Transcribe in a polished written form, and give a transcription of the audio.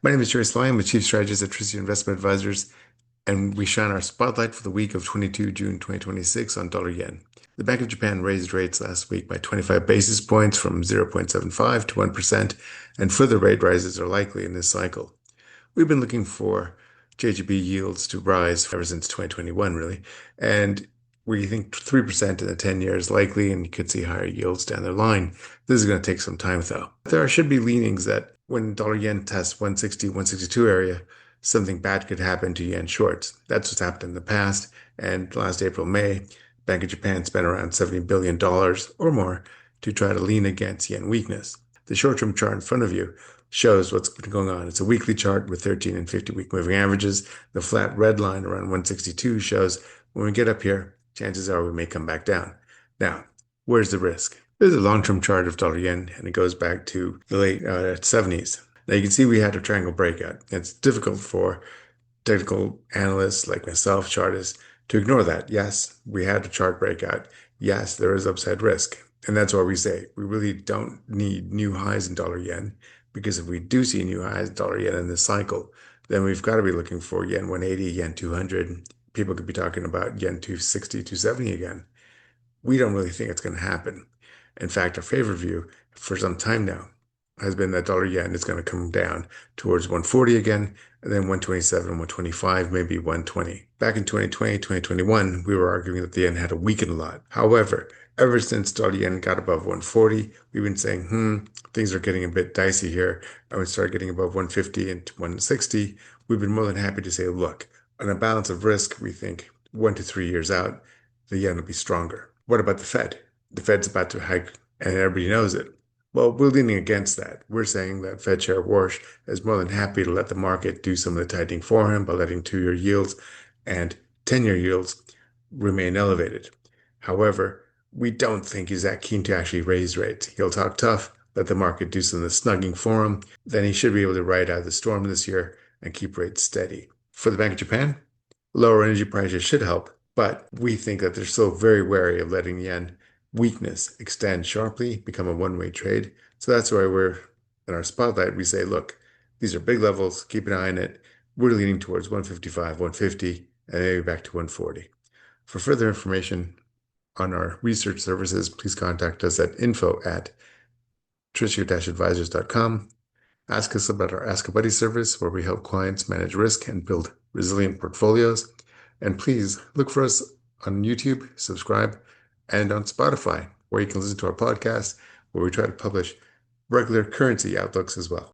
My name is Tricio. I'm the Chief Strategist at Tricio Investment Advisors, and we shine our spotlight for the week of 22 June 2026 on dollar yen. The Bank of Japan raised rates last week by 25 basis points from 0.75 to 1%, and further rate rises are likely in this cycle. We've been looking for JGB yields to rise ever since 2021, really, and we think 3% in the 10 years likely, and you could see higher yields down the line. This is going to take some time, though. There should be leanings that when dollar yen tests 160, 162 area, something bad could happen to yen shorts. That's what's happened in the past, and last April, May, Bank of Japan spent around $70 billion or more to try to lean against yen weakness. The short-term chart in front of you shows what's been going on. It's a weekly chart with 13 and 50-week moving averages. The flat red line around 162 shows when we get up here, chances are we may come back down. Now, where's the risk? There's a long-term chart of dollar yen, and it goes back to the late 70s. Now you can see we had a triangle breakout. It's difficult for technical analysts like myself, chartists, to ignore that. Yes, we had a chart breakout. Yes, there is upside risk. And that's why we say we really don't need new highs in dollar yen, because if we do see new highs in dollar yen in this cycle, then we've got to be looking for yen 180, yen 200. People could be talking about yen 260, 270 again. We don't really think it's going to happen. In fact, our favorite view for some time now has been that dollar yen is going to come down towards 140 again, and then 127, 125, maybe 120. Back in 2020, 2021, we were arguing that the yen had to weaken a lot. However, ever since dollar yen got above 140, we've been saying, things are getting a bit dicey here. And we start getting above 150 and 160. We've been more than happy to say, look, on a balance of risk, we think 1 to 3 years out, the yen will be stronger. What about the Fed? The Fed's about to hike, and everybody knows it. Well, we're leaning against that. We're saying that Fed Chair Warsh is more than happy to let the market do some of the tightening for him by letting 2-year yields and 10-year yields remain elevated. However, we don't think he's that keen to actually raise rates. He'll talk tough, let the market do some of the snugging for him. Then he should be able to ride out the storm this year and keep rates steady. For the Bank of Japan, lower energy prices should help, but we think that they're still very wary of letting yen weakness extend sharply, become a one-way trade. So that's why we're in our spotlight. We say, look, these are big levels. Keep an eye on it. We're leaning towards 155, 150, and maybe back to 140. For further information on our research services, please contact us at info@tricio-advisors.com. Ask us about our Ask a Buddy service, where we help clients manage risk and build resilient portfolios. And please look for us on YouTube, subscribe, and on Spotify, where you can listen to our podcast, where we try to publish regular currency outlooks as well.